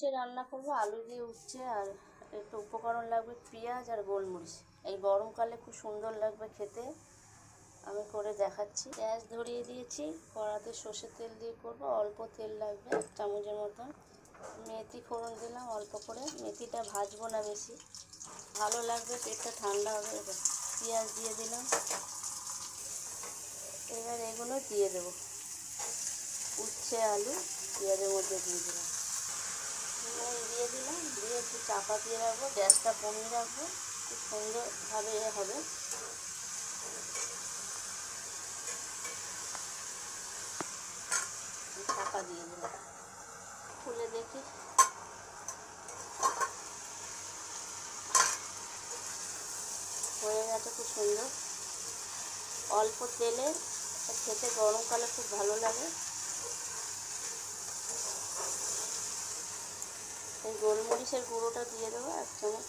উচ্ছে রান্না করবো, আলু দিয়ে উচ্ছে, আর একটু উপকরণ লাগবে পেঁয়াজ আর গোলমরিচ। এই গরমকালে খুব সুন্দর লাগবে খেতে। আমি করে দেখাচ্ছি। গ্যাস ধরিয়ে দিয়েছি, কড়াতে সর্ষের তেল দিয়ে করব, অল্প তেল লাগবে, 1 চামচের মতন। মেথি ফোড়ন দিলাম অল্প করে, মেথিটা ভাজবো না বেশি, ভালো লাগবে, পেটটা ঠান্ডা হবে। পেঁয়াজ দিয়ে দিলাম, এবার এগুলো দিয়ে দেবো, উচ্ছে আলু পেঁয়াজের মধ্যে দিয়ে দিলাম, দিয়ে দিলাম, দিয়ে একটু চাপা দিয়ে রাখবো, গ্যাসটা কমিয়ে রাখবো, খুব সুন্দরভাবে হবে। চাপা দিয়ে দিলাম, খুলে দেখি, হয়ে গেছে খুব সুন্দর। অল্প তেলে খেতে গরমকালে খুব ভালো লাগে। এই গোলমরিচের গুঁড়োটা দিয়ে দেবো 1 চামচ,